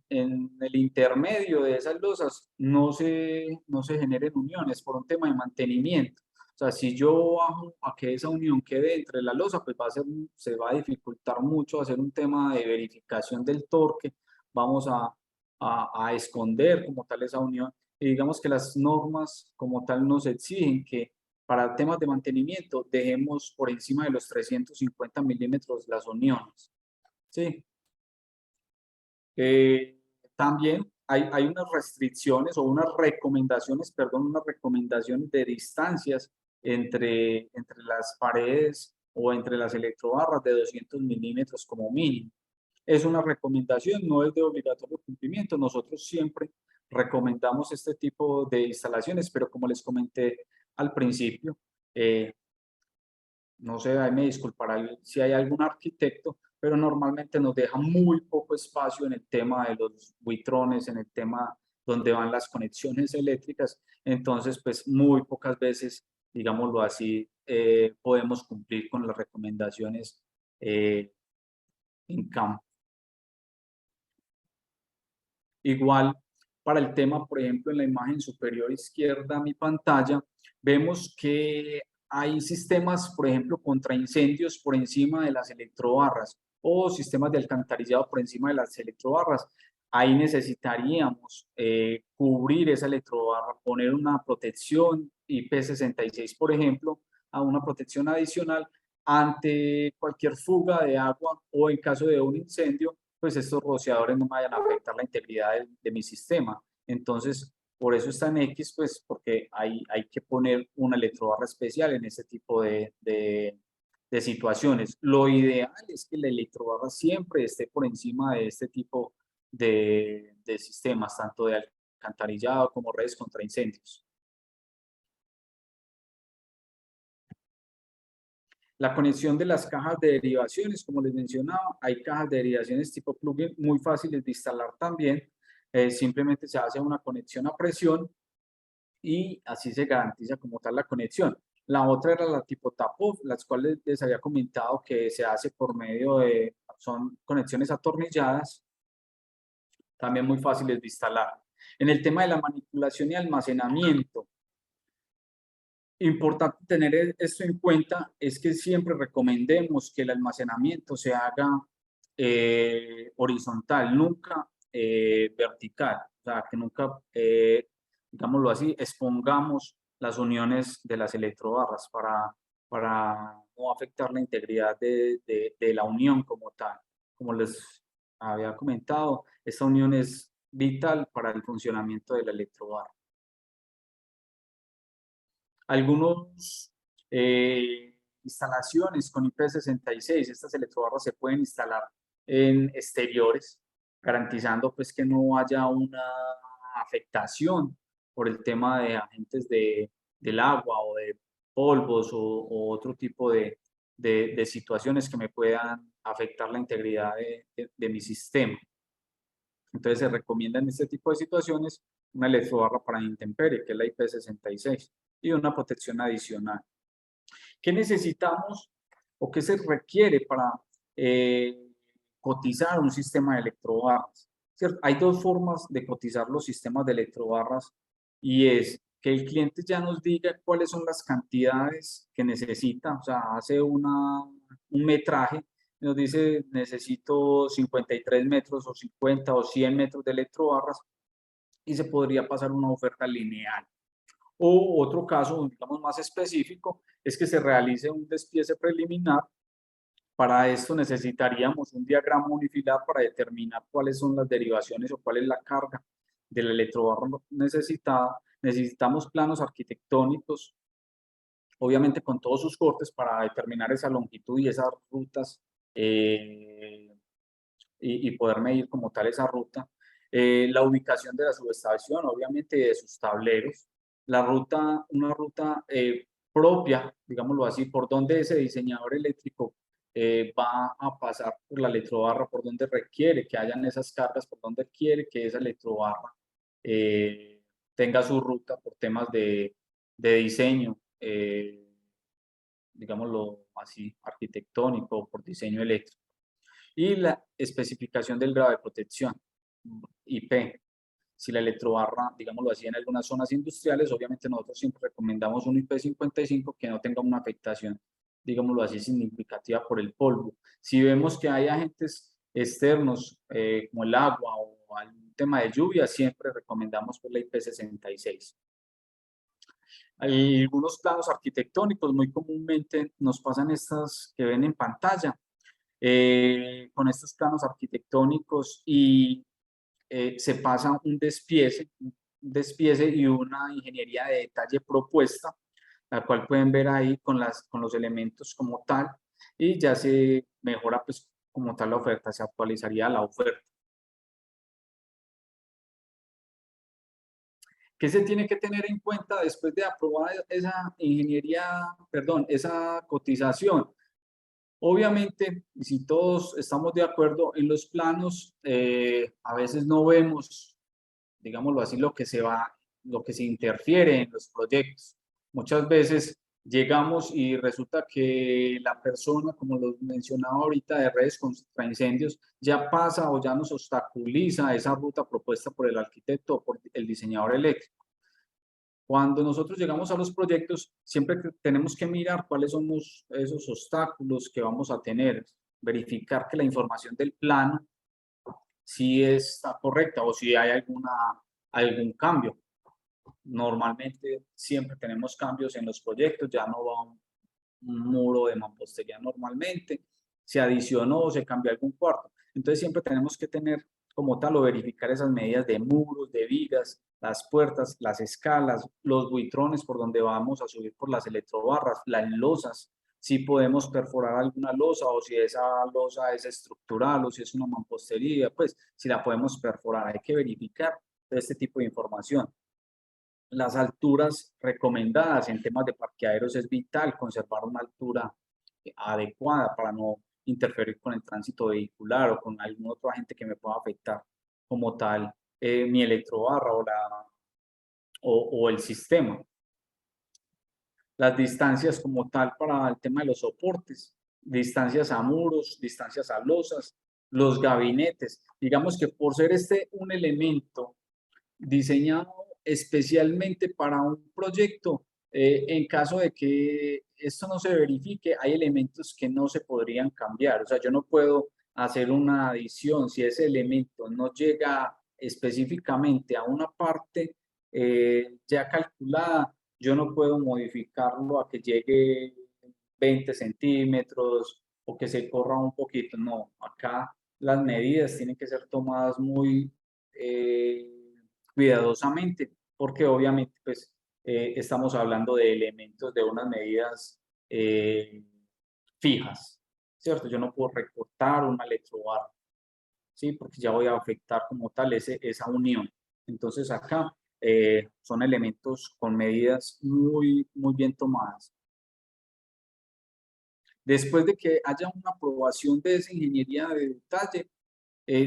el intermedio de esas losas, no se generen uniones por un tema de mantenimiento. O sea, si yo bajo a que esa unión quede entre la losa, pues se va a dificultar mucho hacer un tema de verificación del torque. Vamos a esconder como tal esa unión. Y digamos que las normas como tal nos exigen que para temas de mantenimiento dejemos por encima de los 350 milímetros las uniones. ¿Sí? También hay unas restricciones o unas recomendaciones de distancias entre las paredes o entre las electrobarras de 200 milímetros como mínimo. Es una recomendación, no es de obligatorio cumplimiento. Nosotros siempre recomendamos este tipo de instalaciones, pero como les comenté al principio, no sé, ahí me disculpará si hay algún arquitecto, pero normalmente nos deja muy poco espacio en el tema de los buitrones, en el tema donde van las conexiones eléctricas. Entonces, pues muy pocas veces, digámoslo así, podemos cumplir con las recomendaciones en campo. Igual, para el tema, por ejemplo, en la imagen superior izquierda de mi pantalla, vemos que hay sistemas, por ejemplo, contra incendios por encima de las electrobarras o sistemas de alcantarillado por encima de las electrobarras. Ahí necesitaríamos cubrir esa electrobarra, poner una protección IP66, por ejemplo, a una protección adicional ante cualquier fuga de agua o en caso de un incendio, pues estos rociadores no vayan a afectar la integridad de mi sistema. Entonces, por eso está en X, pues porque hay que poner una electrobarra especial en ese tipo de situaciones. Lo ideal es que la electrobarra siempre esté por encima de este tipo de sistemas, tanto de alcantarillado como redes contra incendios. La conexión de las cajas de derivaciones, como les mencionaba, hay cajas de derivaciones tipo plugin muy fáciles de instalar también. Simplemente se hace una conexión a presión y así se garantiza como tal la conexión. La otra era la tipo tap-off, las cuales les había comentado que se hace por medio de, son conexiones atornilladas, también muy fáciles de instalar. En el tema de la manipulación y almacenamiento, importante tener esto en cuenta es que siempre recomendemos que el almacenamiento se haga horizontal, nunca vertical, o sea, que nunca, digámoslo así, expongamos las uniones de las electrobarras para no afectar la integridad de la unión como tal. Como les había comentado, esta unión es vital para el funcionamiento de la electrobarra. Algunos instalaciones con IP66, estas electrobarras se pueden instalar en exteriores, garantizando pues que no haya una afectación por el tema de agentes del agua o de polvos o otro tipo de situaciones que me puedan afectar la integridad de mi sistema. Entonces se recomienda en este tipo de situaciones una electrobarra para intemperie, que es la IP66, y una protección adicional. ¿Qué necesitamos o qué se requiere para cotizar un sistema de electrobarras? ¿Cierto? Hay dos formas de cotizar los sistemas de electrobarras y es que el cliente ya nos diga cuáles son las cantidades que necesita, o sea, hace un metraje, nos dice necesito 53 metros o 50 o 100 metros de electrobarras y se podría pasar una oferta lineal. O otro caso, digamos, más específico, es que se realice un despiece preliminar. Para esto necesitaríamos un diagrama unifilar para determinar cuáles son las derivaciones o cuál es la carga de la electrobarra necesitada. Necesitamos planos arquitectónicos, obviamente con todos sus cortes, para determinar esa longitud y esas rutas y poder medir como tal esa ruta. La ubicación de la subestación, obviamente, de sus tableros. La ruta, una ruta propia, digámoslo así, por donde ese diseñador eléctrico va a pasar por la electrobarra, por donde requiere que hayan esas cargas, por donde quiere que esa electrobarra tenga su ruta por temas de diseño, digámoslo así, arquitectónico, por diseño eléctrico. Y la especificación del grado de protección, IP. Si la electrobarra, digámoslo así, en algunas zonas industriales, obviamente nosotros siempre recomendamos un IP55 que no tenga una afectación, digámoslo así, significativa por el polvo. Si vemos que hay agentes externos como el agua o algún tema de lluvia, siempre recomendamos pues, la IP66. Hay algunos planos arquitectónicos, muy comúnmente nos pasan estas que ven en pantalla, con estos planos arquitectónicos y se pasa un despiece y una ingeniería de detalle propuesta, la cual pueden ver ahí con los elementos como tal y ya se mejora pues como tal la oferta, se actualizaría la oferta. ¿Qué se tiene que tener en cuenta después de aprobar esa ingeniería, perdón, esa cotización? Obviamente, si todos estamos de acuerdo en los planos, a veces no vemos, digámoslo así, lo que se interfiere en los proyectos. Muchas veces llegamos y resulta que la persona, como lo mencionaba ahorita, de redes contra incendios, ya pasa o ya nos obstaculiza esa ruta propuesta por el arquitecto o por el diseñador eléctrico. Cuando nosotros llegamos a los proyectos, siempre tenemos que mirar cuáles son esos obstáculos que vamos a tener, verificar que la información del plano sí está correcta o si hay algún cambio. Normalmente siempre tenemos cambios en los proyectos, ya no va un muro de mampostería normalmente, se adicionó o se cambió algún cuarto. Entonces siempre tenemos que tener como tal o verificar esas medidas de muros, de vigas, las puertas, las escalas, los buitrones por donde vamos a subir por las electrobarras, las losas, si podemos perforar alguna losa o si esa losa es estructural o si es una mampostería, pues si la podemos perforar, hay que verificar este tipo de información. Las alturas recomendadas en temas de parqueaderos es vital conservar una altura adecuada para no interferir con el tránsito vehicular o con algún otro agente que me pueda afectar como tal mi electrobarra o el sistema. Las distancias como tal para el tema de los soportes, distancias a muros, distancias a losas, los gabinetes. Digamos que por ser este un elemento diseñado especialmente para un proyecto, en caso de que esto no se verifique, hay elementos que no se podrían cambiar. O sea, yo no puedo hacer una adición si ese elemento no llega específicamente a una parte ya calculada, yo no puedo modificarlo a que llegue 20 centímetros o que se corra un poquito. No, acá las medidas tienen que ser tomadas muy cuidadosamente, porque obviamente pues estamos hablando de elementos de unas medidas fijas, ¿cierto? Yo no puedo recortar una electrobarra, ¿sí? Porque ya voy a afectar como tal esa unión. Entonces acá son elementos con medidas muy, muy bien tomadas. Después de que haya una aprobación de esa ingeniería de detalle,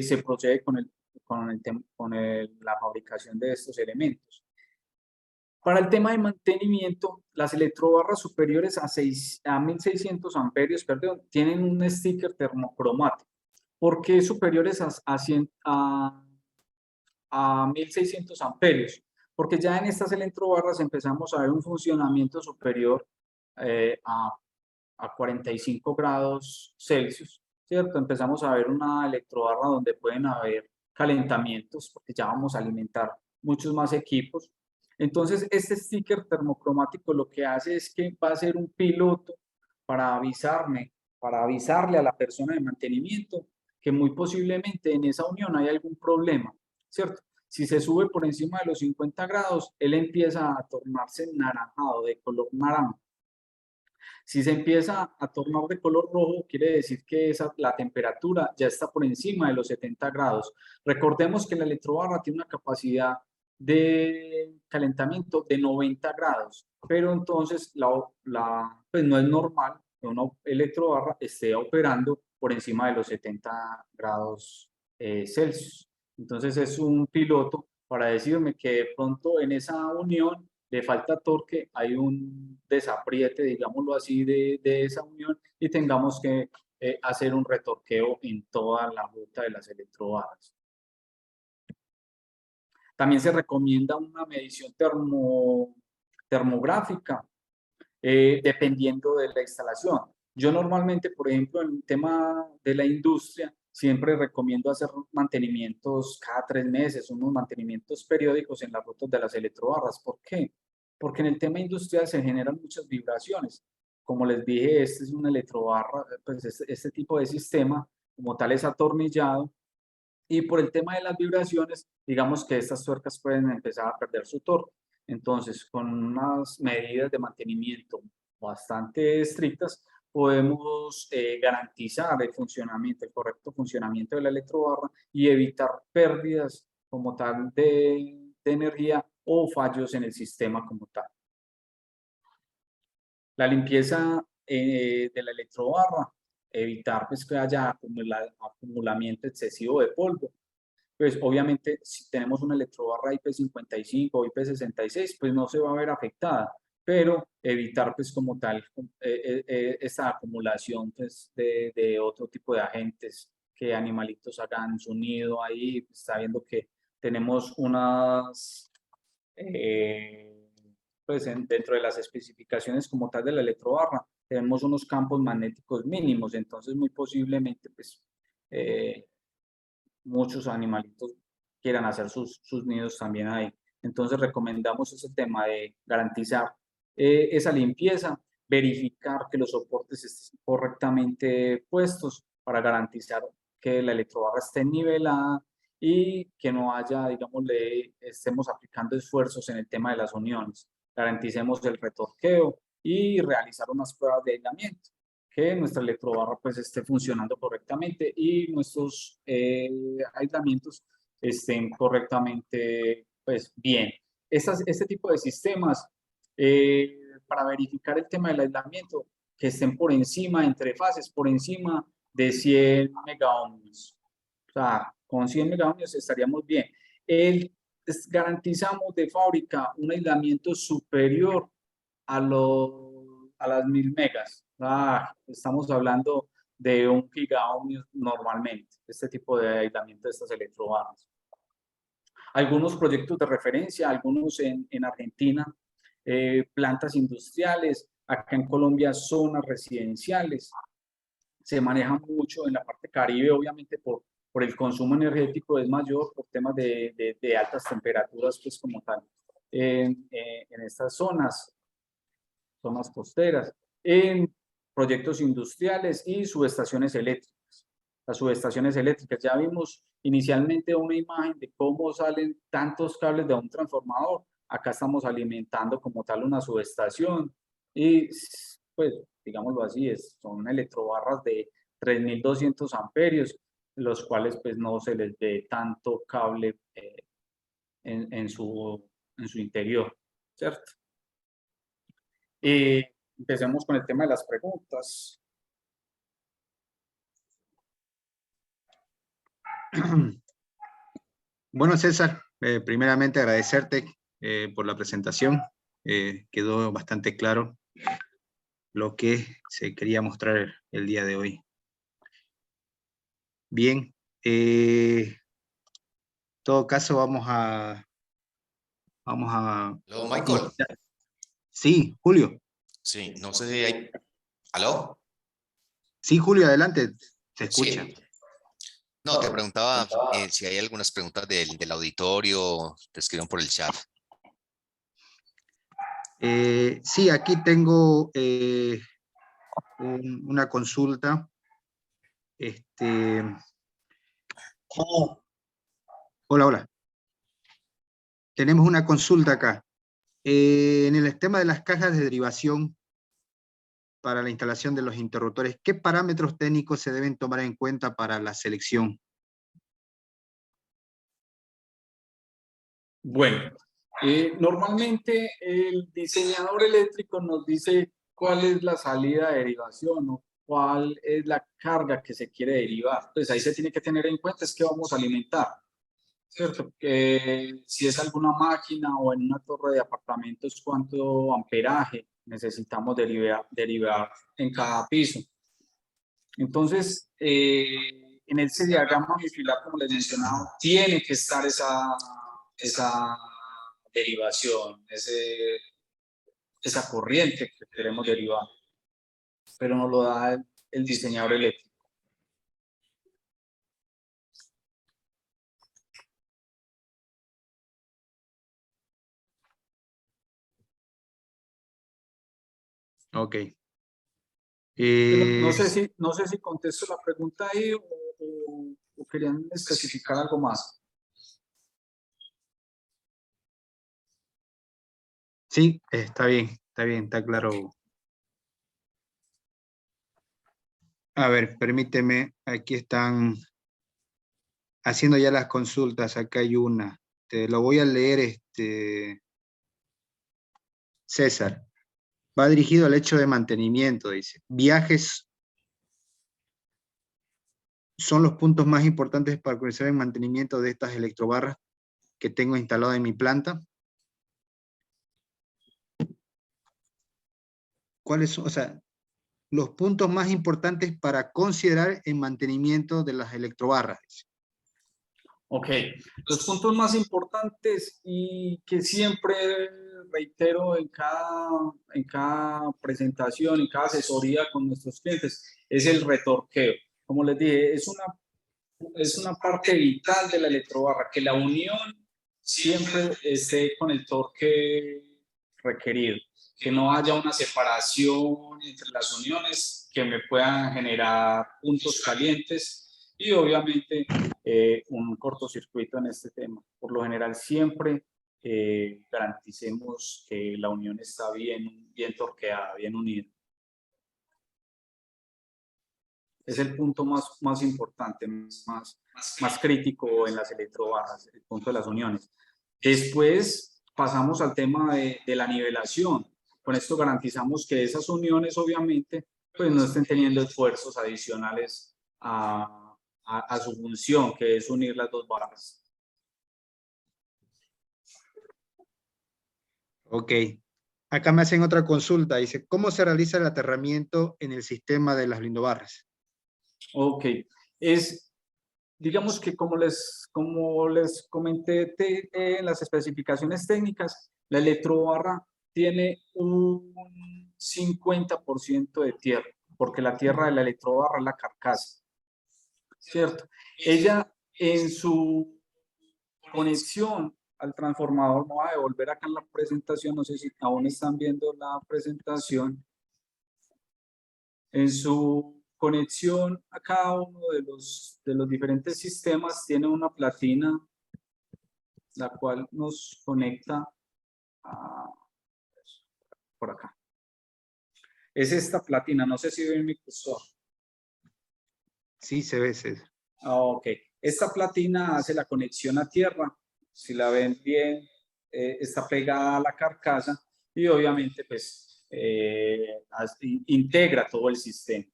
se procede con la fabricación de estos elementos. Para el tema de mantenimiento, las electrobarras superiores a 1600 amperios, perdón, tienen un sticker termocromático. ¿Por qué superiores a 1600 amperios? Porque ya en estas electrobarras empezamos a ver un funcionamiento superior a 45 grados Celsius, ¿cierto? Empezamos a ver una electrobarra donde pueden haber calentamientos, porque ya vamos a alimentar muchos más equipos. Entonces, este sticker termocromático lo que hace es que va a ser un piloto para avisarle a la persona de mantenimiento que muy posiblemente en esa unión hay algún problema, ¿cierto? Si se sube por encima de los 50 grados, él empieza a tornarse naranjado, de color naranja. Si se empieza a tornar de color rojo, quiere decir que la temperatura ya está por encima de los 70 grados. Recordemos que la electrobarra tiene una capacidad de calentamiento de 90 grados, pero entonces pues no es normal que una electrobarra esté operando por encima de los 70 grados Celsius. Entonces es un piloto para decirme que de pronto en esa unión le falta torque, hay un desapriete, digámoslo así, de esa unión y tengamos que hacer un retorqueo en toda la ruta de las electrobarras. También se recomienda una medición termográfica dependiendo de la instalación. Yo normalmente, por ejemplo, en el tema de la industria, siempre recomiendo hacer mantenimientos cada 3 meses, unos mantenimientos periódicos en las rutas de las electrobarras. ¿Por qué? Porque en el tema industrial se generan muchas vibraciones. Como les dije, este es una electrobarra, pues este tipo de sistema como tal es atornillado y por el tema de las vibraciones, digamos que estas tuercas pueden empezar a perder su torque. Entonces, con unas medidas de mantenimiento bastante estrictas, podemos garantizar el funcionamiento, el correcto funcionamiento de la electrobarra y evitar pérdidas como tal de energía o fallos en el sistema como tal. La limpieza de la electrobarra, evitar pues, que haya acumulamiento excesivo de polvo. Pues obviamente si tenemos una electrobarra IP55 o IP66, pues no se va a ver afectada, pero evitar pues como tal esta acumulación pues, de otro tipo de agentes, que animalitos hagan su nido ahí, pues, sabiendo que tenemos unas, pues dentro de las especificaciones como tal de la electrobarra, tenemos unos campos magnéticos mínimos, entonces muy posiblemente pues muchos animalitos quieran hacer sus nidos también ahí. Entonces recomendamos ese tema de garantizar esa limpieza, verificar que los soportes estén correctamente puestos para garantizar que la electrobarra esté nivelada y que no haya, digamos, estemos aplicando esfuerzos en el tema de las uniones. Garanticemos el retorqueo y realizar unas pruebas de aislamiento, que nuestra electrobarra pues esté funcionando correctamente y nuestros aislamientos estén correctamente pues bien. Este tipo de sistemas para verificar el tema del aislamiento que estén por encima, entre fases, por encima de 100 megaohmios. O sea, con 100 megaohmios estaríamos bien. Garantizamos de fábrica un aislamiento superior a las 1000 megas. Estamos hablando de 1 gigaohmio normalmente, este tipo de aislamiento de estas electrobarras. Algunos proyectos de referencia, algunos en Argentina, plantas industriales, acá en Colombia zonas residenciales. Se maneja mucho en la parte Caribe, obviamente por el consumo energético es mayor, por temas de altas temperaturas, pues como tal, en estas zonas costeras, en proyectos industriales y subestaciones eléctricas. Las subestaciones eléctricas, ya vimos inicialmente una imagen de cómo salen tantos cables de un transformador. Acá estamos alimentando como tal una subestación y pues digámoslo así, son electrobarras de 3200 amperios, los cuales pues no se les ve tanto cable en su interior, ¿cierto? Empecemos con el tema de las preguntas. Bueno, César, primeramente agradecerte por la presentación. Quedó bastante claro lo que se quería mostrar el día de hoy. Bien, en todo caso vamos a... Hello, Michael. Sí, Julio. Sí, no sé si hay... ¿Aló? Sí, Julio, adelante, se escucha. Sí. No, te preguntaba si hay algunas preguntas del auditorio, te escribieron por el chat. Sí, aquí tengo una consulta. Hola, hola. Tenemos una consulta acá. En el tema de las cajas de derivación para la instalación de los interruptores, ¿qué parámetros técnicos se deben tomar en cuenta para la selección? Bueno, normalmente el diseñador eléctrico nos dice cuál es la salida de derivación o cuál es la carga que se quiere derivar. Pues ahí se tiene que tener en cuenta es que vamos a alimentar, ¿cierto? Que si es alguna máquina o en una torre de apartamentos, cuánto amperaje necesitamos derivar en cada piso. Entonces, en ese diagrama bifilar, como les mencionaba, tiene que estar esa derivación, esa corriente que queremos derivar, pero nos lo da el diseñador eléctrico. Ok. No sé si contesto la pregunta ahí o querían especificar algo más. Sí, está bien, está claro. A ver, permíteme, aquí están haciendo ya las consultas, acá hay una. Te lo voy a leer, César. Va dirigido al hecho de mantenimiento, dice. Viajes son los puntos más importantes para realizar el mantenimiento de estas electrobarras que tengo instalado en mi planta. ¿Cuáles son, o sea, los puntos más importantes para considerar el mantenimiento de las electrobarras? Ok, los puntos más importantes y que siempre reitero en cada presentación, en cada asesoría con nuestros clientes, es el retorqueo. Como les dije, es una parte vital de la electrobarra, que la unión siempre esté con el torque requerido, que no haya una separación entre las uniones que me puedan generar puntos calientes y obviamente un cortocircuito en este tema. Por lo general siempre garanticemos que la unión está bien torqueada, bien unida. Es el punto más importante, más crítico en las electrobarras, el punto de las uniones. Después pasamos al tema de la nivelación. Con esto garantizamos que esas uniones, obviamente, pues no estén teniendo esfuerzos adicionales a su función, que es unir las dos barras. Ok. Acá me hacen otra consulta. Dice, ¿cómo se realiza el aterramiento en el sistema de las blindobarras? Ok. Digamos que como les comenté en las especificaciones técnicas, la electrobarra tiene un 50% de tierra, porque la tierra de la electrobarra es la carcasa, ¿cierto? Ella en su conexión al transformador, no va a devolver acá en la presentación, no sé si aún están viendo la presentación, en su conexión a cada uno de los diferentes sistemas tiene una platina, la cual nos conecta por acá. Es esta platina, no sé si ven mi cursor. Sí, se ve, César. Ok. Esta platina hace la conexión a tierra. Si la ven bien, está pegada a la carcasa y obviamente pues integra todo el sistema.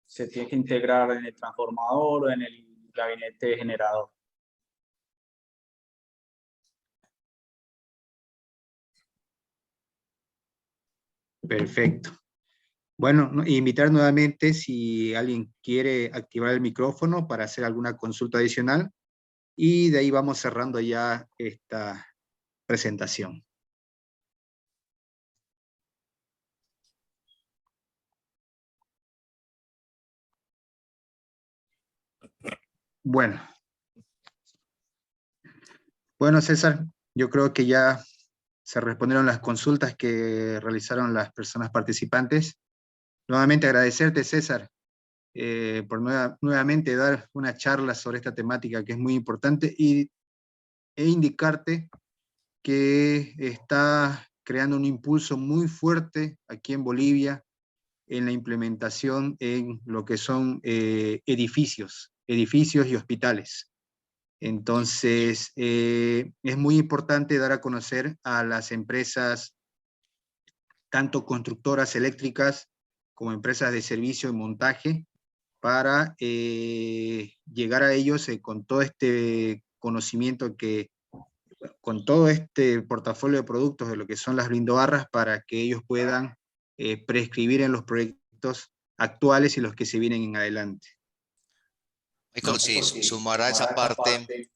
Se tiene que integrar en el transformador o en el gabinete generador. Perfecto. Bueno, invitar nuevamente si alguien quiere activar el micrófono para hacer alguna consulta adicional y de ahí vamos cerrando ya esta presentación. Bueno. Bueno, César, yo creo que ya se respondieron las consultas que realizaron las personas participantes. Nuevamente agradecerte, César, por nuevamente dar una charla sobre esta temática que es muy importante e indicarte que está creando un impulso muy fuerte aquí en Bolivia en la implementación en lo que son edificios y hospitales. Entonces, es muy importante dar a conocer a las empresas, tanto constructoras eléctricas como empresas de servicio y montaje, para llegar a ellos con todo este conocimiento con todo este portafolio de productos de lo que son las blindobarras, para que ellos puedan prescribir en los proyectos actuales y los que se vienen en adelante. Michael, sí, sumar a esa parte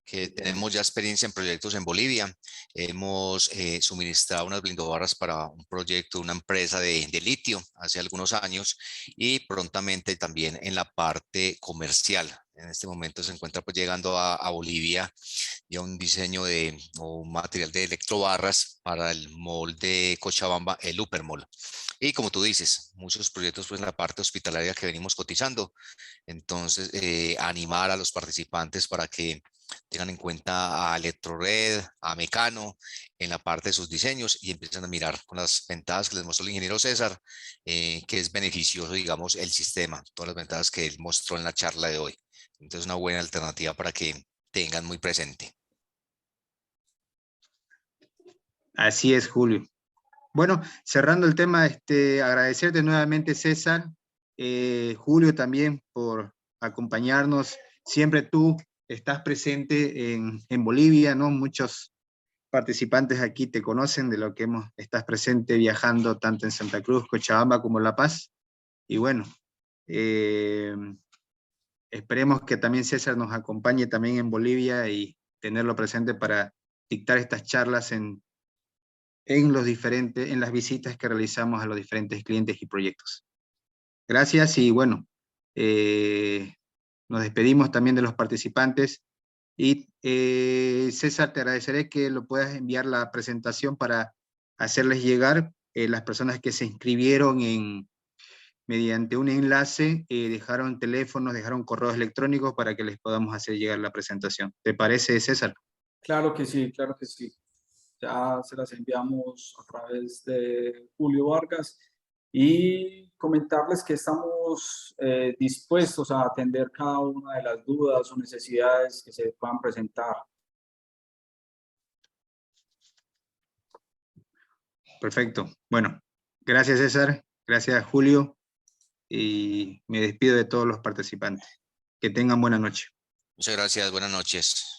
que tenemos ya experiencia en proyectos en Bolivia. Hemos suministrado unas blindobarras para un proyecto, una empresa de litio hace algunos años y prontamente también en la parte comercial. En este momento se encuentra pues llegando a Bolivia ya un diseño o un material de electrobarras para el mall de Cochabamba, el Uppermall. Y como tú dices, muchos proyectos pues en la parte hospitalaria que venimos cotizando. Entonces, animar a los participantes para que tengan en cuenta a Electrored, a Mecano, en la parte de sus diseños y empiezan a mirar con las ventajas que les mostró el ingeniero César, que es beneficioso, digamos, el sistema, todas las ventajas que él mostró en la charla de hoy. Entonces, una buena alternativa para que tengan muy presente. Así es, Julio. Bueno, cerrando el tema, agradecerte nuevamente, César, Julio también por acompañarnos. Siempre tú estás presente en Bolivia, ¿no? Muchos participantes aquí te conocen de lo que estás presente viajando tanto en Santa Cruz, Cochabamba como La Paz. Y bueno, esperemos que también César nos acompañe también en Bolivia y tenerlo presente para dictar estas charlas en las visitas que realizamos a los diferentes clientes y proyectos. Gracias y bueno, nos despedimos también de los participantes y César, te agradeceré que lo puedas enviar la presentación para hacerles llegar las personas que se inscribieron mediante un enlace, dejaron teléfonos, dejaron correos electrónicos para que les podamos hacer llegar la presentación. ¿Te parece, César? Claro que sí, claro que sí. Ya se las enviamos a través de Julio Vargas y comentarles que estamos dispuestos a atender cada una de las dudas o necesidades que se puedan presentar. Perfecto. Bueno, gracias César, gracias Julio, y me despido de todos los participantes. Que tengan buena noche. Muchas gracias, buenas noches.